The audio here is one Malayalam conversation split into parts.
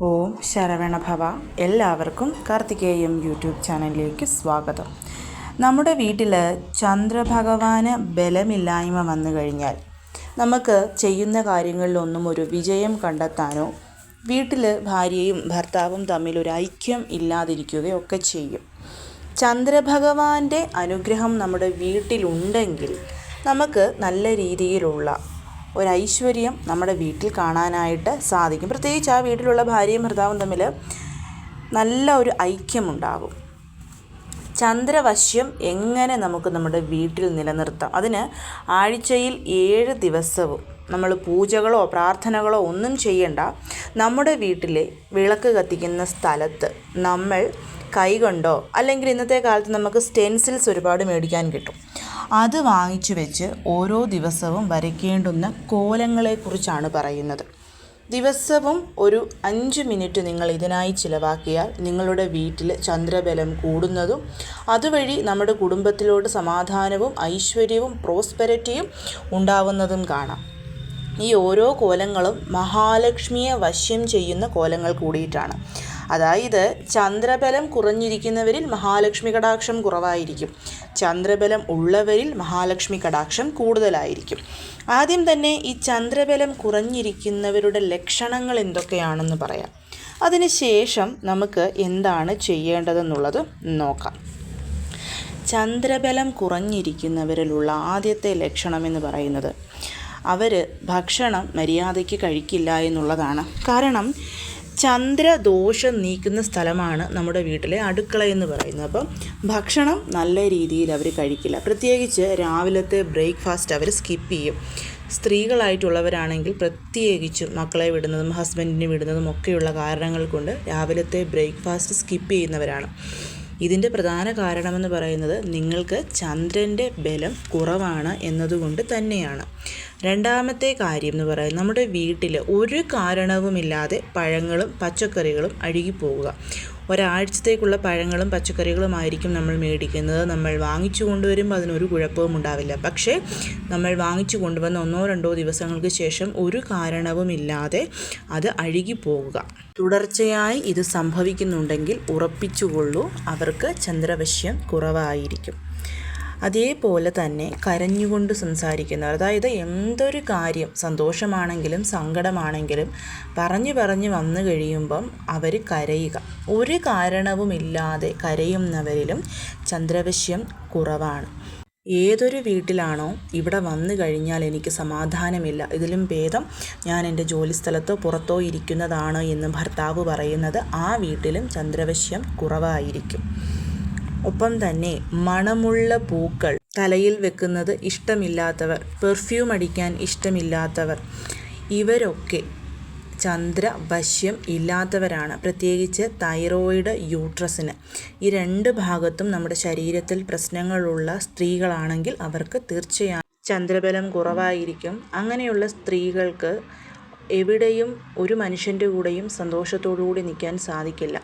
ഓം ശരവണഭവ. എല്ലാവർക്കും കാർത്തികേയം യൂട്യൂബ് ചാനലിലേക്ക് സ്വാഗതം. നമ്മുടെ വീട്ടിൽ ചന്ദ്രഭഗവാന് ബലമില്ലായ്മ വന്നു കഴിഞ്ഞാൽ നമുക്ക് ചെയ്യുന്ന കാര്യങ്ങളിലൊന്നും ഒരു വിജയം കണ്ടെത്താനോ വീട്ടിൽ ഭാര്യയും ഭർത്താവും തമ്മിൽ ഒരു ഐക്യം ഇല്ലാതിരിക്കുകയൊക്കെ ചെയ്യും. ചന്ദ്രഭഗവാന്റെ അനുഗ്രഹം നമ്മുടെ വീട്ടിലുണ്ടെങ്കിൽ നമുക്ക് നല്ല രീതിയിലുള്ള ഒരൈശ്വര്യം നമ്മുടെ വീട്ടിൽ കാണാനായിട്ട് സാധിക്കും. പ്രത്യേകിച്ച് ആ വീട്ടിലുള്ള ഭാര്യയും ഭർത്താവും തമ്മിൽ നല്ല ഒരു ഐക്യമുണ്ടാകും. ചന്ദ്രവശ്യം എങ്ങനെ നമുക്ക് നമ്മുടെ വീട്ടിൽ നിലനിർത്താം? അതിന് ആഴ്ചയിൽ 7 ദിവസവും നമ്മൾ പൂജകളോ പ്രാർത്ഥനകളോ ഒന്നും ചെയ്യണ്ട. നമ്മുടെ വീട്ടിലെ വിളക്ക് കത്തിക്കുന്ന സ്ഥലത്ത് നമ്മൾ കൈകൊണ്ടോ അല്ലെങ്കിൽ ഇന്നത്തെ കാലത്ത് നമുക്ക് സ്റ്റെൻസിൽസ് ഒരുപാട് മേടിക്കാൻ കിട്ടും, അത് വാങ്ങിച്ചു വെച്ച് ഓരോ ദിവസവും വരയ്ക്കേണ്ടുന്ന കോലങ്ങളെക്കുറിച്ചാണ് പറയുന്നത്. ദിവസവും ഒരു 5 മിനിറ്റ് നിങ്ങൾ ഇതിനായി ചിലവാക്കിയാൽ നിങ്ങളുടെ വീട്ടിൽ ചന്ദ്രബലം കൂടുന്നതും അതുവഴി നമ്മുടെ കുടുംബത്തിലോട്ട് സമാധാനവും ഐശ്വര്യവും പ്രോസ്പെരിറ്റിയും ഉണ്ടാവുന്നതും കാണാം. ഈ ഓരോ കോലങ്ങളും മഹാലക്ഷ്മിയെ വശ്യം ചെയ്യുന്ന കോലങ്ങൾ കൂടിയിട്ടാണ്. അതായത് ചന്ദ്രബലം കുറഞ്ഞിരിക്കുന്നവരിൽ മഹാലക്ഷ്മി കടാക്ഷം കുറവായിരിക്കും, ചന്ദ്രബലം ഉള്ളവരിൽ മഹാലക്ഷ്മി കടാക്ഷം കൂടുതലായിരിക്കും. ആദ്യം തന്നെ ഈ ചന്ദ്രബലം കുറഞ്ഞിരിക്കുന്നവരുടെ ലക്ഷണങ്ങൾ എന്തൊക്കെയാണെന്ന് പറയാം. അതിനുശേഷം നമുക്ക് എന്താണ് ചെയ്യേണ്ടതെന്നുള്ളത് നോക്കാം. ചന്ദ്രബലം കുറഞ്ഞിരിക്കുന്നവരിലുള്ള ആദ്യത്തെ ലക്ഷണം എന്ന് പറയുന്നത് അവർ ഭക്ഷണം മര്യാദയ്ക്ക് കഴിക്കില്ല എന്നുള്ളതാണ്. കാരണം ചന്ദ്രദോഷം നീക്കുന്ന സ്ഥലമാണ് നമ്മുടെ വീട്ടിലെ അടുക്കള എന്ന് പറയുന്നത്. അപ്പം ഭക്ഷണം നല്ല രീതിയിൽ അവർ കഴിക്കില്ല. പ്രത്യേകിച്ച് രാവിലത്തെ ബ്രേക്ക്ഫാസ്റ്റ് അവർ സ്കിപ്പ് ചെയ്യും. സ്ത്രീകളായിട്ടുള്ളവരാണെങ്കിൽ പ്രത്യേകിച്ചും മക്കളെ വിടുന്നതും ഹസ്ബൻഡിനെ വിടുന്നതും ഒക്കെയുള്ള കാരണങ്ങൾ കൊണ്ട് രാവിലത്തെ ബ്രേക്ക്ഫാസ്റ്റ് സ്കിപ്പ് ചെയ്യുന്നവരാണ്. ഇതിൻ്റെ പ്രധാന കാരണമെന്ന് പറയുന്നത് നിങ്ങൾക്ക് ചന്ദ്രൻ്റെ ബലം കുറവാണ് എന്നതുകൊണ്ട് തന്നെയാണ്. രണ്ടാമത്തെ കാര്യം എന്ന് പറയുന്നത് നമ്മുടെ വീട്ടിൽ ഒരു കാരണവുമില്ലാതെ പഴങ്ങളും പച്ചക്കറികളും അഴുകിപ്പോവുക. ഒരാഴ്ചത്തേക്കുള്ള പഴങ്ങളും പച്ചക്കറികളുമായിരിക്കും നമ്മൾ മേടിക്കുന്നത്. നമ്മൾ വാങ്ങിച്ചു കൊണ്ടുവരുമ്പോൾ അതിനൊരു കുഴപ്പവും ഉണ്ടാവില്ല. പക്ഷേ നമ്മൾ വാങ്ങിച്ചു കൊണ്ടുവന്ന 1-2 ദിവസങ്ങൾക്ക് ശേഷം ഒരു കാരണവുമില്ലാതെ അത് അഴുകിപ്പോവുക. തുടർച്ചയായി ഇത് സംഭവിക്കുന്നുണ്ടെങ്കിൽ ഉറപ്പിച്ചുകൊള്ളൂ, അവർക്ക് ചന്ദ്രവശ്യം കുറവായിരിക്കും. അതേപോലെ തന്നെ കരഞ്ഞുകൊണ്ട് സംസാരിക്കുന്നവർ, അതായത് എന്തൊരു കാര്യം സന്തോഷമാണെങ്കിലും സങ്കടമാണെങ്കിലും പറഞ്ഞു വന്നു കഴിയുമ്പം അവർ കരയുക. ഒരു കാരണവുമില്ലാതെ കരയുന്നവരിലും ചന്ദ്രവശ്യം കുറവാണ്. ഏതൊരു വീട്ടിലാണോ ഇവിടെ വന്നു കഴിഞ്ഞാൽ എനിക്ക് സമാധാനമില്ല, ഇതിലും ഭേദം ഞാൻ എൻ്റെ ജോലിസ്ഥലത്തോ പുറത്തോ ഇരിക്കുന്നതാണ് എന്ന് ഭർത്താവ് പറയുന്നത്, ആ വീട്ടിലും ചന്ദ്രവശ്യം കുറവായിരിക്കും. ഒപ്പം തന്നെ മണമുള്ള പൂക്കൾ തലയിൽ വെക്കുന്നത് ഇഷ്ടമില്ലാത്തവർ, പെർഫ്യൂം അടിക്കാൻ ഇഷ്ടമില്ലാത്തവർ, ഇവരൊക്കെ ചന്ദ്രവശ്യം ഇല്ലാത്തവരാണ്. പ്രത്യേകിച്ച് തൈറോയിഡ്, യൂട്രസിന് ഈ 2 ഭാഗത്തും നമ്മുടെ ശരീരത്തിൽ പ്രശ്നങ്ങളുള്ള സ്ത്രീകളാണെങ്കിൽ അവർക്ക് തീർച്ചയായും ചന്ദ്രബലം കുറവായിരിക്കും. അങ്ങനെയുള്ള സ്ത്രീകൾക്ക് എവിടെയും ഒരു മനുഷ്യൻ്റെ കൂടെയും സന്തോഷത്തോടുകൂടി നിൽക്കാൻ സാധിക്കില്ല.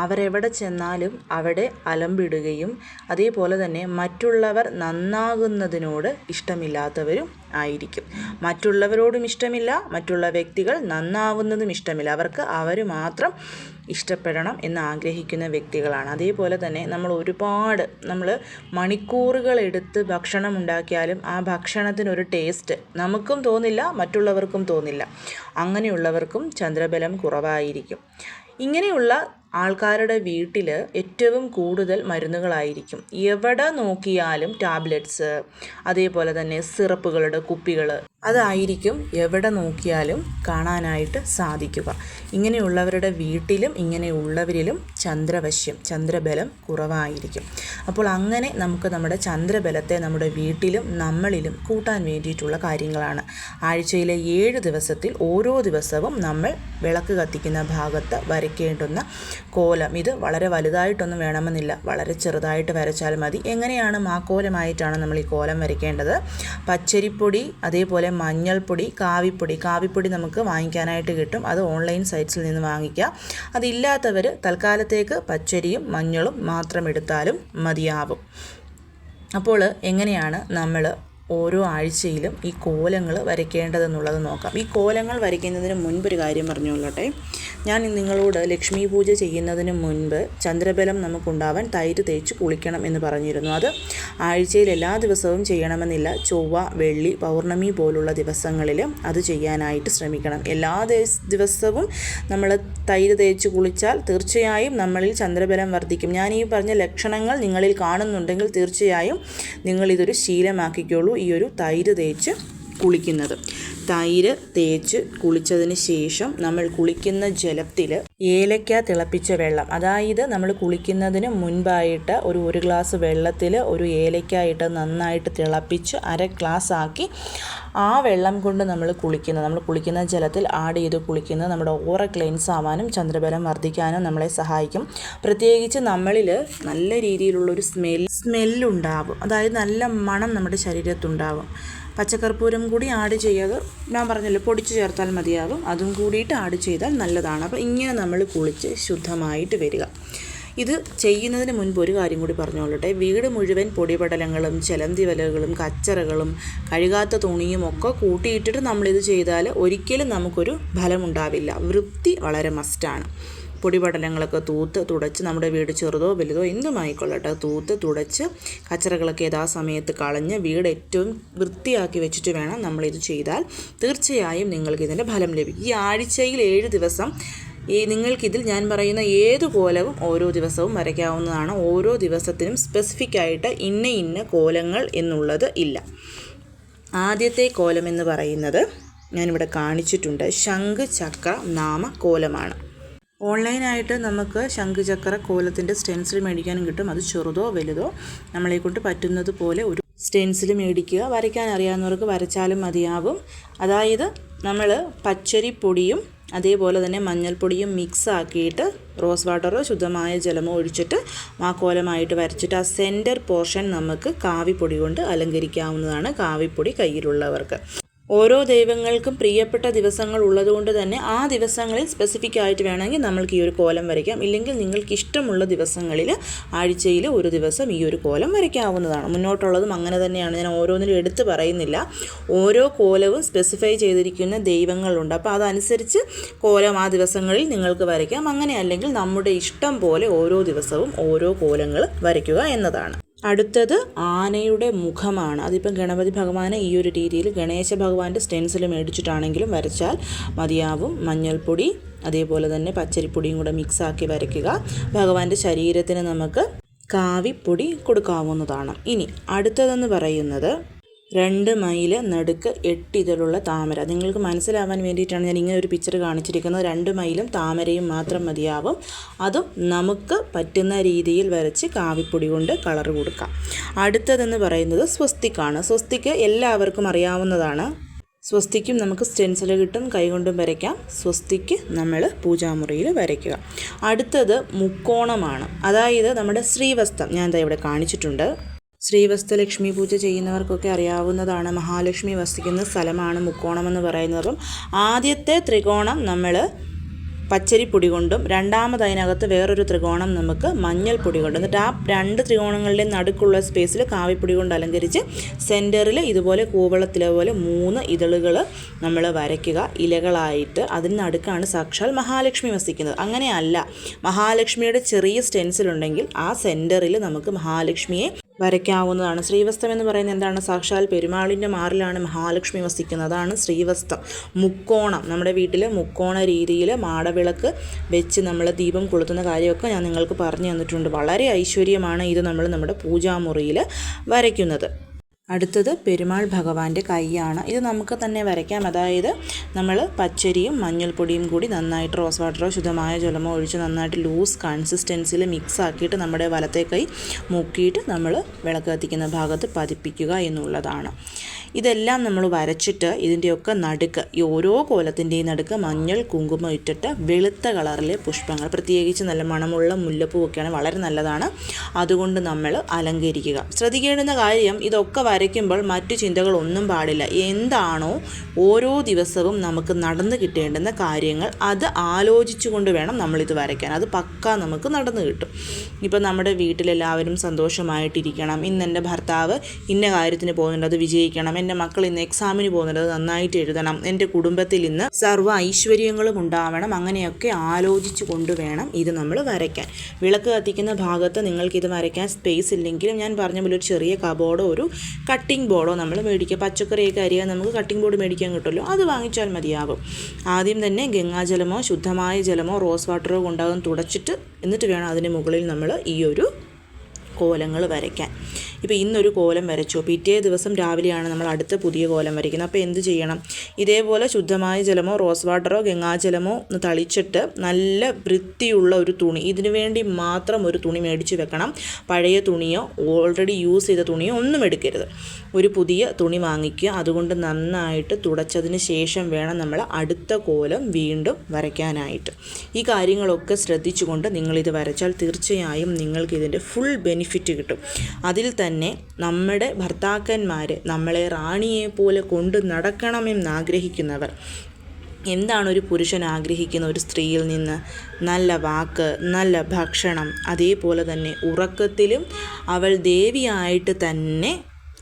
അവരെവിടെ ചെന്നാലും അവിടെ അലമ്പിടുകയും അതേപോലെ തന്നെ മറ്റുള്ളവർ നന്നാകുന്നതിനോട് ഇഷ്ടമില്ലാത്തവരും ആയിരിക്കും. മറ്റുള്ളവരോടും ഇഷ്ടമില്ല, മറ്റുള്ള വ്യക്തികൾ നന്നാവുന്നതും ഇഷ്ടമില്ല. അവർക്ക് അവർ മാത്രം ഇഷ്ടപ്പെടണം എന്ന് ആഗ്രഹിക്കുന്ന വ്യക്തികളാണ്. അതേപോലെ തന്നെ നമ്മൾ മണിക്കൂറുകൾ എടുത്ത് ഭക്ഷണം ഉണ്ടാക്കിയാലും ആ ഭക്ഷണത്തിനൊരു ടേസ്റ്റ് നമുക്കും തോന്നില്ല, മറ്റുള്ളവർക്കും തോന്നില്ല. അങ്ങനെയുള്ളവർക്കും ചന്ദ്രബലം കുറവായിരിക്കും. ഇങ്ങനെയുള്ള ആൾക്കാരുടെ വീട്ടിൽ ഏറ്റവും കൂടുതൽ മരുന്നുകളായിരിക്കും. എവിടെ നോക്കിയാലും ടാബ്ലറ്റ്സ്, അതേപോലെ തന്നെ സിറപ്പുകളുടെ കുപ്പികൾ, അതായിരിക്കും എവിടെ നോക്കിയാലും കാണാനായിട്ട് സാധിക്കുക. ഇങ്ങനെയുള്ളവരുടെ വീട്ടിലും ഇങ്ങനെയുള്ളവരിലും ചന്ദ്രബലം കുറവായിരിക്കും. അപ്പോൾ അങ്ങനെ നമുക്ക് നമ്മുടെ ചന്ദ്രബലത്തെ നമ്മുടെ വീട്ടിലും നമ്മളിലും കൂട്ടാൻ വേണ്ടിയിട്ടുള്ള കാര്യങ്ങളാണ്. ആഴ്ചയിലെ 7 ദിവസത്തിൽ ഓരോ ദിവസവും നമ്മൾ വിളക്ക് കത്തിക്കുന്ന ഭാഗത്ത് വരയ്ക്കേണ്ടുന്ന കോലം. ഇത് വളരെ വലുതായിട്ടൊന്നും വേണമെന്നില്ല, വളരെ ചെറുതായിട്ട് വരച്ചാൽ മതി. എങ്ങനെയാണ് മാക്കോലമായിട്ടാണ് നമ്മൾ ഈ കോലം വരയ്ക്കേണ്ടത്? പച്ചരിപ്പൊടി, അതേപോലെ മഞ്ഞൾപ്പൊടി, കാവിപ്പൊടി നമുക്ക് വാങ്ങിക്കാനായിട്ട് കിട്ടും. അത് ഓൺലൈൻ സൈറ്റ്സിൽ നിന്ന് വാങ്ങിക്കാം. അതില്ലാത്തവർ തൽക്കാലത്തേക്ക് പച്ചരിയും മഞ്ഞളും മാത്രം എടുത്താലും മതിയാവും. അപ്പോൾ എങ്ങനെയാണ് നമ്മൾ ഓരോ ആഴ്ചയിലും ഈ കോലങ്ങൾ വരയ്ക്കേണ്ടതെന്നുള്ളത് നോക്കാം. ഈ കോലങ്ങൾ വരയ്ക്കുന്നതിന് മുൻപൊരു കാര്യം പറഞ്ഞുകൊള്ളട്ടെ. ഞാൻ നിങ്ങളോട് ലക്ഷ്മി പൂജ ചെയ്യുന്നതിന് മുൻപ് ചന്ദ്രബലം നമുക്കുണ്ടാവാൻ തൈര് തേച്ച് കുളിക്കണം എന്ന് പറഞ്ഞിരുന്നു. അത് ആഴ്ചയിൽ എല്ലാ ദിവസവും ചെയ്യണമെന്നില്ല. ചൊവ്വ, വെള്ളി, പൗർണമി പോലുള്ള ദിവസങ്ങളിൽ അത് ചെയ്യാനായിട്ട് ശ്രമിക്കണം. എല്ലാ ദിവസവും നമ്മൾ തൈര് തേച്ച് കുളിച്ചാൽ തീർച്ചയായും നമ്മളിൽ ചന്ദ്രബലം വർദ്ധിക്കും. ഞാൻ ഈ പറഞ്ഞ ലക്ഷണങ്ങൾ നിങ്ങളിൽ കാണുന്നുണ്ടെങ്കിൽ തീർച്ചയായും നിങ്ങളിതൊരു ശീലമാക്കിക്കോളൂ, ഈ ഒരു തൈര് തേച്ച് കുളിക്കുന്നത്. തൈര് തേച്ച് കുളിച്ചതിന് ശേഷം നമ്മൾ കുളിക്കുന്ന ജലത്തിൽ ഏലക്ക തിളപ്പിച്ച വെള്ളം, അതായത് നമ്മൾ കുളിക്കുന്നതിന് മുൻപായിട്ട് ഒരു ഗ്ലാസ് വെള്ളത്തിൽ ഒരു ഏലക്ക ഇട്ട് നന്നായിട്ട് തിളപ്പിച്ച് 1/2 ഗ്ലാസ് ആക്കി ആ വെള്ളം കൊണ്ട് നമ്മൾ കുളിക്കുന്ന ജലത്തിൽ ആഡ് ചെയ്ത് കുളിക്കുന്നത് നമ്മുടെ ഓറ ക്ലെൻസ് ആവാനും ചന്ദ്രബലം വർദ്ധിക്കാനും നമ്മളെ സഹായിക്കും. പ്രത്യേകിച്ച് നമ്മളിൽ നല്ല രീതിയിലുള്ളൊരു സ്മെല്ലുണ്ടാവും, അതായത് നല്ല മണം നമ്മുടെ ശരീരത്തുണ്ടാവും. പച്ചക്കർപ്പൂരം കൂടി ആഡ് ചെയ്യാതെ, ഞാൻ പറഞ്ഞല്ലോ പൊടിച്ച് ചേർത്താൽ മതിയാകും, അതും കൂടിയിട്ട് ആഡ് ചെയ്താൽ നല്ലതാണ്. അപ്പോൾ ഇങ്ങനെ നമ്മൾ കുളിച്ച് ശുദ്ധമായിട്ട് വരിക. ഇത് ചെയ്യുന്നതിന് മുൻപ് ഒരു കാര്യം കൂടി പറഞ്ഞോളട്ടെ. വീട് മുഴുവൻ പൊടിപടലങ്ങളും ചെലന്തി വലകളും കച്ചറകളും കഴുകാത്ത തുണിയും ഒക്കെ കൂട്ടിയിട്ടിട്ട് നമ്മളിത് ചെയ്താൽ ഒരിക്കലും നമുക്കൊരു ഫലമുണ്ടാവില്ല. വൃത്തി വളരെ മസ്റ്റാണ്. പൊടിപടലങ്ങളൊക്കെ തൂത്ത് തുടച്ച്, നമ്മുടെ വീട് ചെറുതോ വലുതോ എന്തുമായിക്കൊള്ളട്ടെ, തൂത്ത് തുടച്ച് കച്ചറകളൊക്കെ യഥാസമയത്ത് കളഞ്ഞ് വീട് ഏറ്റവും വൃത്തിയാക്കി വെച്ചിട്ട് വേണം നമ്മളിത് ചെയ്താൽ തീർച്ചയായും നിങ്ങൾക്കിതിൻ്റെ ഫലം ലഭിക്കും. ഈ ആഴ്ചയിൽ 7 ദിവസം നിങ്ങൾക്കിതിൽ ഞാൻ പറയുന്ന ഏത് കോലവും ഓരോ ദിവസവും വരയ്ക്കാവുന്നതാണ്. ഓരോ ദിവസത്തിനും സ്പെസിഫിക് ആയിട്ട് ഇന്ന കോലങ്ങൾ എന്നുള്ളത് ഇല്ല. ആദ്യത്തെ കോലം എന്ന് പറയുന്നത് ഞാനിവിടെ കാണിച്ചിട്ടുണ്ട്, ശംഖ് ചക്ര നാമ കോലമാണ്. ഓൺലൈനായിട്ട് നമുക്ക് ശംഖുചക്ര കോലത്തിൻ്റെ സ്റ്റെൻസിൽ മേടിക്കാനും കിട്ടും. അത് ചെറുതോ വലുതോ നമ്മളെക്കൊണ്ട് പറ്റുന്നത് പോലെ ഒരു സ്റ്റെൻസിൽ മേടിക്കുക. വരയ്ക്കാൻ അറിയാവുന്നവർക്ക് വരച്ചാലും മതിയാകും. അതായത് നമ്മൾ പച്ചരിപ്പൊടിയും അതേപോലെ തന്നെ മഞ്ഞൾപ്പൊടിയും മിക്സ് ആക്കിയിട്ട് റോസ് വാട്ടറോ ശുദ്ധമായ ജലമോ ഒഴിച്ചിട്ട് ആ കോലമായിട്ട് വരച്ചിട്ട് ആ സെൻറ്റർ പോർഷൻ നമുക്ക് കാവിപ്പൊടി കൊണ്ട് അലങ്കരിക്കാവുന്നതാണ്, കാവിപ്പൊടി കയ്യിലുള്ളവർക്ക്. ഓരോ ദൈവങ്ങൾക്കും പ്രിയപ്പെട്ട ദിവസങ്ങൾ ഉള്ളതുകൊണ്ട് തന്നെ ആ ദിവസങ്ങളിൽ സ്പെസിഫിക് ആയിട്ട് വേണമെങ്കിൽ നമ്മൾക്ക് ഈ ഒരു കോലം വരയ്ക്കാം. ഇല്ലെങ്കിൽ നിങ്ങൾക്ക് ഇഷ്ടമുള്ള ദിവസങ്ങളിൽ ആഴ്ചയിൽ ഒരു ദിവസം ഈ ഒരു കോലം വരയ്ക്കാവുന്നതാണ്. മുന്നോട്ടുള്ളതും അങ്ങനെ തന്നെയാണ്. ഞാൻ ഓരോന്നിലും എടുത്ത് പറയുന്നില്ല. ഓരോ കോലവും സ്പെസിഫൈ ചെയ്തിരിക്കുന്ന ദൈവങ്ങളുണ്ട്. അപ്പോൾ അതനുസരിച്ച് കോലം ആ ദിവസങ്ങളിൽ നിങ്ങൾക്ക് വരയ്ക്കാം. അങ്ങനെ അല്ലെങ്കിൽ നമ്മുടെ ഇഷ്ടം പോലെ ഓരോ ദിവസവും ഓരോ കോലങ്ങൾ വരയ്ക്കുക എന്നതാണ്. അടുത്തത് ആനയുടെ മുഖമാണ്. അതിപ്പം ഗണപതി ഭഗവാനെ ഈ ഒരു രീതിയിൽ ഗണേശ ഭഗവാന്റെ സ്റ്റെൻസിൽ മേടിച്ചിട്ടാണെങ്കിലും വരച്ചാൽ മതിയാവും. മഞ്ഞൾപ്പൊടി അതേപോലെ തന്നെ പച്ചരിപ്പൊടിയും കൂടെ മിക്സാക്കി വരയ്ക്കുക. ഭഗവാന്റെ ശരീരത്തിന് നമുക്ക് കാവിപ്പൊടി കൊടുക്കാവുന്നതാണ്. ഇനി അടുത്തതെന്ന് പറയുന്നത് 2 മൈൽ നടുക്ക് 8 ഇതളുള്ള താമര. നിങ്ങൾക്ക് മനസ്സിലാവാൻ വേണ്ടിയിട്ടാണ് ഞാൻ ഇങ്ങനെ ഒരു പിക്ചർ കാണിച്ചിരിക്കുന്നത്. 2 മൈലും താമരയും മാത്രം മതിയാവും. അതും നമുക്ക് പറ്റുന്ന രീതിയിൽ വരച്ച് കാവിപ്പൊടി കൊണ്ട് കളർ കൊടുക്കാം. അടുത്തതെന്ന് പറയുന്നത് സ്വസ്തിക്കാണ്. സ്വസ്തിക്ക് എല്ലാവർക്കും അറിയാവുന്നതാണ്. സ്വസ്തിക്കും നമുക്ക് സ്റ്റെൻസിൽ കിട്ടും, കൈകൊണ്ടും വരയ്ക്കാം. സ്വസ്തിക്ക് നമ്മൾ പൂജാമുറിയിൽ വരയ്ക്കുക. അടുത്തത് മുക്കോണമാണ്. അതായത് നമ്മുടെ ശ്രീവസ്ത്രം ഞാൻ ദാ ഇവിടെ കാണിച്ചിട്ടുണ്ട്. ശ്രീവസ്തു ലക്ഷ്മി പൂജ ചെയ്യുന്നവർക്കൊക്കെ അറിയാവുന്നതാണ്. മഹാലക്ഷ്മി വസിക്കുന്ന സ്ഥലമാണ് മുക്കോണം എന്ന് പറയുന്നത്. അപ്പം ആദ്യത്തെ ത്രികോണം നമ്മൾ പച്ചരിപ്പൊടി കൊണ്ടും രണ്ടാമത് അതിനകത്ത് വേറൊരു ത്രികോണം നമുക്ക് മഞ്ഞൾപ്പൊടി കൊണ്ടും, എന്നിട്ട് ആ 2 ത്രികോണങ്ങളുടെ നടുക്കുള്ള സ്പേസിൽ കാവിപ്പൊടി കൊണ്ട് അലങ്കരിച്ച് സെൻറ്ററിൽ ഇതുപോലെ കൂവളത്തിലെ പോലെ 3 ഇതളുകൾ നമ്മൾ വരയ്ക്കുക ഇലകളായിട്ട്. അതിന് നടുക്കാണ് സാക്ഷാൽ മഹാലക്ഷ്മി വസിക്കുന്നത്. അങ്ങനെയല്ല, മഹാലക്ഷ്മിയുടെ ചെറിയ സ്റ്റെൻസിലുണ്ടെങ്കിൽ ആ സെൻറ്ററിൽ നമുക്ക് മഹാലക്ഷ്മിയെ വരയ്ക്കാവുന്നതാണ്. ശ്രീവസ്ത്രം എന്ന് പറയുന്നത് എന്താണ്? സാക്ഷാൽ പെരുമാളിൻ്റെ മാറിലാണ് മഹാലക്ഷ്മി വസിക്കുന്നത്. അതാണ് ശ്രീവസ്ത്രം. മുക്കോണം, നമ്മുടെ വീട്ടിൽ മുക്കോണ രീതിയിൽ മാടവിളക്ക് വെച്ച് നമ്മൾ ദീപം കൊളുത്തുന്ന കാര്യമൊക്കെ ഞാൻ നിങ്ങൾക്ക് പറഞ്ഞു തന്നിട്ടുണ്ട്. വളരെ ഐശ്വര്യമാണ് ഇത് നമ്മൾ നമ്മുടെ പൂജാമുറിയിൽ വരയ്ക്കുന്നത്. അടുത്തത് പെരുമാൾ ഭഗവാന്റെ കൈയാണ്. ഇത് നമുക്ക് തന്നെ വരയ്ക്കാം. അതായത് നമ്മൾ പച്ചരിയും മഞ്ഞൾപ്പൊടിയും കൂടി നന്നായിട്ട് റോസ് വാട്ടറോ ശുദ്ധമായ ജലമോ ഒഴിച്ച് നന്നായിട്ട് ലൂസ് കൺസിസ്റ്റൻസിയിൽ മിക്സ് ആക്കിയിട്ട് നമ്മുടെ വലത്തെ കൈ മുക്കിയിട്ട് നമ്മൾ വിളക്ക് കത്തിക്കുന്ന ഭാഗത്ത് പതിപ്പിക്കുക എന്നുള്ളതാണ്. ഇതെല്ലാം നമ്മൾ വരച്ചിട്ട് ഇതിൻ്റെയൊക്കെ നടുക്ക് ഈ ഓരോ കോലത്തിൻ്റെയും നടുക്ക് മഞ്ഞൾ കുങ്കുമം ഇട്ടിട്ട് വെളുത്ത കളറിലെ പുഷ്പങ്ങൾ, പ്രത്യേകിച്ച് നല്ല മണമുള്ള മുല്ലപ്പൂവൊക്കെയാണ്, വളരെ നല്ലതാണ്. അതുകൊണ്ട് നമ്മൾ അലങ്കരിക്കുക. ശ്രദ്ധിക്കേണ്ടുന്ന കാര്യം, ഇതൊക്കെ വരയ്ക്കുമ്പോൾ മറ്റു ചിന്തകളൊന്നും പാടില്ല. എന്താണോ ഓരോ ദിവസവും നമുക്ക് നടന്നു കിട്ടേണ്ടുന്ന കാര്യങ്ങൾ അത് ആലോചിച്ചുകൊണ്ട് വേണം നമ്മളിത് വരയ്ക്കാൻ. അത് പക്കാ നമുക്ക് നടന്നു കിട്ടും. ഇപ്പം നമ്മുടെ വീട്ടിലെല്ലാവരും സന്തോഷമായിട്ടിരിക്കണം, ഇന്ന് എൻ്റെ ഭർത്താവ് ഇന്ന കാര്യത്തിന് പോകുന്നുണ്ട്, അത് വിജയിക്കണം, എൻ്റെ മക്കൾ ഇന്ന് എക്സാമിന് പോകുന്നുണ്ട്, അത് നന്നായിട്ട് എഴുതണം, എൻ്റെ കുടുംബത്തിൽ ഇന്ന് സർവ്വ ഐശ്വര്യങ്ങളും ഉണ്ടാവണം, അങ്ങനെയൊക്കെ ആലോചിച്ച് കൊണ്ടുവേണം ഇത് നമ്മൾ വരയ്ക്കാൻ. വിളക്ക് കത്തിക്കുന്ന ഭാഗത്ത് നിങ്ങൾക്കിത് വരയ്ക്കാൻ സ്പേസ് ഇല്ലെങ്കിലും ഞാൻ പറഞ്ഞ പോലെ ഒരു ചെറിയ കബോർഡോ ഒരു കട്ടിംഗ് ബോർഡോ നമ്മൾ മേടിക്കുക. പച്ചക്കറിയൊക്കെ അരിയാൻ നമുക്ക് കട്ടിംഗ് ബോർഡ് മേടിക്കാൻ കിട്ടുമല്ലോ, അത് വാങ്ങിച്ചാൽ മതിയാകും. ആദ്യം തന്നെ ഗംഗാജലമോ ശുദ്ധമായ ജലമോ റോസ് വാട്ടറോ കൊണ്ടാകും തുടച്ചിട്ട്, എന്നിട്ട് വേണം അതിന് മുകളിൽ നമ്മൾ ഈ ഒരു കോലങ്ങൾ വരയ്ക്കാൻ. ഇപ്പോൾ ഇന്നൊരു കോലം വരച്ചു, പിറ്റേ ദിവസം രാവിലെയാണ് നമ്മൾ അടുത്ത പുതിയ കോലം വരയ്ക്കുന്നത്. അപ്പോൾ എന്ത് ചെയ്യണം? ഇതേപോലെ ശുദ്ധമായ ജലമോ റോസ് വാട്ടറോ ഗംഗാജലമോ തളിച്ചിട്ട് നല്ല വൃത്തിയുള്ള ഒരു തുണി, ഇതിനു വേണ്ടി മാത്രം ഒരു തുണി മേടിച്ച് വെക്കണം. പഴയ തുണിയോ ഓൾറെഡി യൂസ് ചെയ്ത തുണിയോ ഒന്നും എടുക്കരുത്. ഒരു പുതിയ തുണി വാങ്ങിക്കുക. അതുകൊണ്ട് നന്നായിട്ട് തുടച്ചതിന് ശേഷം വേണം നമ്മൾ അടുത്ത കോലം വീണ്ടും വരയ്ക്കാനായിട്ട്. ഈ കാര്യങ്ങളൊക്കെ ശ്രദ്ധിച്ചുകൊണ്ട് നിങ്ങളിത് വരച്ചാൽ തീർച്ചയായും നിങ്ങൾക്കിതിൻ്റെ ഫുൾ ബെനിഫിറ്റ് കിട്ടും. അതിൽ തന്നെ നമ്മുടെ ഭർത്താക്കന്മാർ നമ്മളെ റാണിയെ പോലെ കൊണ്ട് നടക്കണമെന്നാഗ്രഹിക്കുന്നവർ, എന്താണ് ഒരു പുരുഷൻ ആഗ്രഹിക്കുന്ന ഒരു സ്ത്രീയിൽ നിന്ന്? നല്ല വാക്ക്, നല്ല ഭക്ഷണം, അതേപോലെ തന്നെ ഉറക്കത്തിലും അവൾ ദേവിയായിട്ട് തന്നെ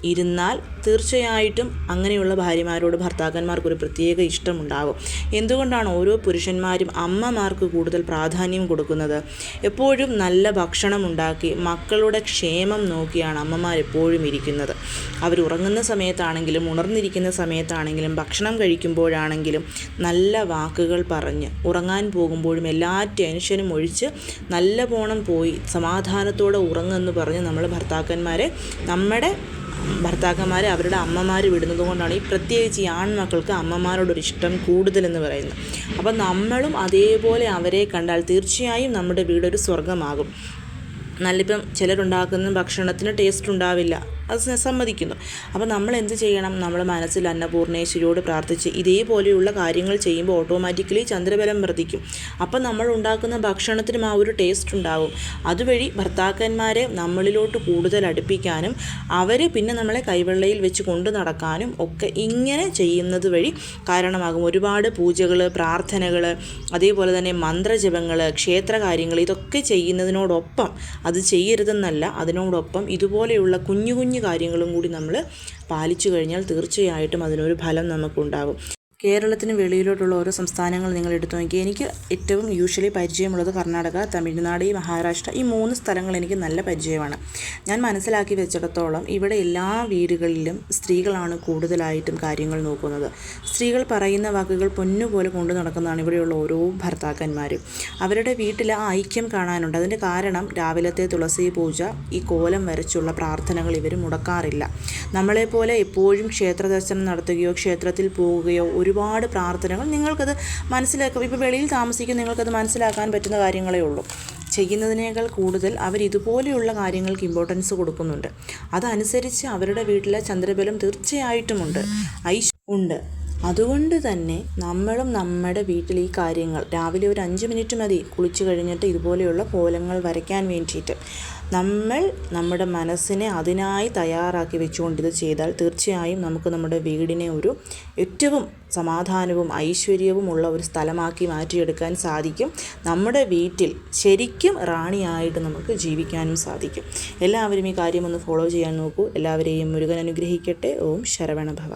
ഇരുന്നാൽ തീർച്ചയായിട്ടും അങ്ങനെയുള്ള ഭാര്യമാരോട് ഭർത്താക്കന്മാർക്കൊരു പ്രത്യേക ഇഷ്ടമുണ്ടാകും. എന്തുകൊണ്ടാണ് ഓരോ പുരുഷന്മാരും അമ്മമാർക്ക് കൂടുതൽ പ്രാധാന്യം കൊടുക്കുന്നത്? എപ്പോഴും നല്ല ഭക്ഷണം ഉണ്ടാക്കി മക്കളുടെ ക്ഷേമം നോക്കിയാണ് അമ്മമാർ എപ്പോഴും ഇരിക്കുന്നത്. അവർ ഉറങ്ങുന്ന സമയത്താണെങ്കിലും ഉണർന്നിരിക്കുന്ന സമയത്താണെങ്കിലും ഭക്ഷണം കഴിക്കുമ്പോഴാണെങ്കിലും നല്ല വാക്കുകൾ പറഞ്ഞ്, ഉറങ്ങാൻ പോകുമ്പോഴും എല്ലാ ടെൻഷനും ഒഴിച്ച് നല്ല പോണം പോയി സമാധാനത്തോടെ ഉറങ്ങുമെന്ന് പറഞ്ഞ് നമ്മൾ നമ്മുടെ ഭർത്താക്കന്മാരെ അവരുടെ അമ്മമാർ വിടുന്നത് കൊണ്ടാണ് ഈ പ്രത്യേകിച്ച് ഈ ആൺമക്കൾക്ക് അമ്മമാരോടൊരു ഇഷ്ടം കൂടുതലെന്ന് പറയുന്നത്. അപ്പം നമ്മളും അതേപോലെ അവരെ കണ്ടാൽ തീർച്ചയായും നമ്മുടെ വീടൊരു സ്വർഗമാകും. നല്ലിപ്പം ചിലരുണ്ടാക്കുന്ന ഭക്ഷണത്തിന് ടേസ്റ്റ് ഉണ്ടാവില്ല, അത് സമ്മതിക്കുന്നു. അപ്പോൾ നമ്മൾ എന്ത് ചെയ്യണം? നമ്മൾ മനസ്സിൽ അന്നപൂർണേശ്വരിയോട് പ്രാർത്ഥിച്ച് ഇതേപോലെയുള്ള കാര്യങ്ങൾ ചെയ്യുമ്പോൾ ഓട്ടോമാറ്റിക്കലി ചന്ദ്രബലം വർദ്ധിക്കും. അപ്പം നമ്മൾ ഉണ്ടാക്കുന്ന ഭക്ഷണത്തിനും ആ ഒരു ടേസ്റ്റ് ഉണ്ടാവും. അതുവഴി ഭർത്താക്കന്മാരെ നമ്മളിലോട്ട് കൂടുതൽ അടുപ്പിക്കാനും അവർ പിന്നെ നമ്മളെ കൈവെള്ളയിൽ വെച്ച് കൊണ്ടു നടക്കാനും ഒക്കെ ഇങ്ങനെ ചെയ്യുന്നത് വഴി കാരണമാകും. ഒരുപാട് പൂജകൾ, പ്രാർത്ഥനകൾ, അതേപോലെ തന്നെ മന്ത്രജപങ്ങൾ, ക്ഷേത്രകാര്യങ്ങൾ, ഇതൊക്കെ ചെയ്യുന്നതിനോടൊപ്പം, അത് ചെയ്യരുതെന്നല്ല, അതിനോടൊപ്പം ഇതുപോലെയുള്ള കുഞ്ഞു കുഞ്ഞു കാര്യങ്ങളും കൂടി നമ്മൾ പാലിച്ചു കഴിഞ്ഞാൽ തീർച്ചയായിട്ടും അതിനൊരു ഫലം നമുക്കുണ്ടാകും. കേരളത്തിന് വെളിയിലോട്ടുള്ള ഓരോ സംസ്ഥാനങ്ങൾ നിങ്ങൾ എടുത്തു നോക്കി. എനിക്ക് ഏറ്റവും യൂഷ്വലി പരിചയമുള്ളത് കർണാടക, തമിഴ്നാട്, മഹാരാഷ്ട്ര, ഈ 3 സ്ഥലങ്ങൾ എനിക്ക് നല്ല പരിചയമാണ്. ഞാൻ മനസ്സിലാക്കി വെച്ചിടത്തോളം ഇവിടെ എല്ലാ വീടുകളിലും സ്ത്രീകളാണ് കൂടുതലായിട്ടും കാര്യങ്ങൾ നോക്കുന്നത്. സ്ത്രീകൾ പറയുന്ന വാക്കുകൾ പൊന്നുപോലെ കൊണ്ടു നടക്കുന്നതാണ് ഇവിടെയുള്ള ഓരോ ഭർത്താക്കന്മാരും. അവരുടെ വീട്ടിൽ ആ ഐക്യം കാണാനുണ്ട്. അതിൻ്റെ കാരണം രാവിലത്തെ തുളസി പൂജ, ഈ കോലം വരച്ചുള്ള പ്രാർത്ഥനകൾ ഇവർ മുടക്കാറില്ല. നമ്മളെപ്പോലെ എപ്പോഴും ക്ഷേത്ര ദർശനം നടത്തുകയോ ക്ഷേത്രത്തിൽ പോവുകയോ ഒരുപാട് പ്രാർത്ഥനകൾ നിങ്ങൾക്കത് മനസ്സിലാക്കും. ഇപ്പോൾ വെളിയിൽ താമസിക്കും, നിങ്ങൾക്കത് മനസ്സിലാക്കാൻ പറ്റുന്ന കാര്യങ്ങളേ ഉള്ളൂ. ചെയ്യുന്നതിനേക്കാൾ കൂടുതൽ അവർ ഇതുപോലെയുള്ള കാര്യങ്ങൾക്ക് ഇമ്പോർട്ടൻസ് കൊടുക്കുന്നുണ്ട്. അതനുസരിച്ച് അവരുടെ വീട്ടിലെ ചന്ദ്രബലം തീർച്ചയായിട്ടുമുണ്ട്, ഉണ്ട്. അതുകൊണ്ട് തന്നെ നമ്മളും നമ്മുടെ വീട്ടിൽ ഈ കാര്യങ്ങൾ രാവിലെ ഒരു 5 മിനിറ്റ് മതി കുളിച്ച് കഴിഞ്ഞിട്ട് ഇതുപോലെയുള്ള കോലങ്ങൾ വരയ്ക്കാൻ വേണ്ടിയിട്ട്. നമ്മൾ നമ്മുടെ മനസ്സിനെ അതിനായി തയ്യാറാക്കി വെച്ചുകൊണ്ട് ഇത് ചെയ്താൽ തീർച്ചയായും നമുക്ക് നമ്മുടെ വീടിനെ ഒരു ഏറ്റവും സമാധാനവും ഐശ്വര്യവും ഉള്ള ഒരു സ്ഥലമാക്കി മാറ്റിയെടുക്കാൻ സാധിക്കും. നമ്മുടെ വീട്ടിൽ ശരിക്കും റാണിയായിട്ട് നമുക്ക് ജീവിക്കാനും സാധിക്കും. എല്ലാവരും ഈ കാര്യം ഒന്ന് ഫോളോ ചെയ്യാൻ നോക്കൂ. എല്ലാവരെയും മുരുകൻ അനുഗ്രഹിക്കട്ടെ. ഓം ശരവണഭവ.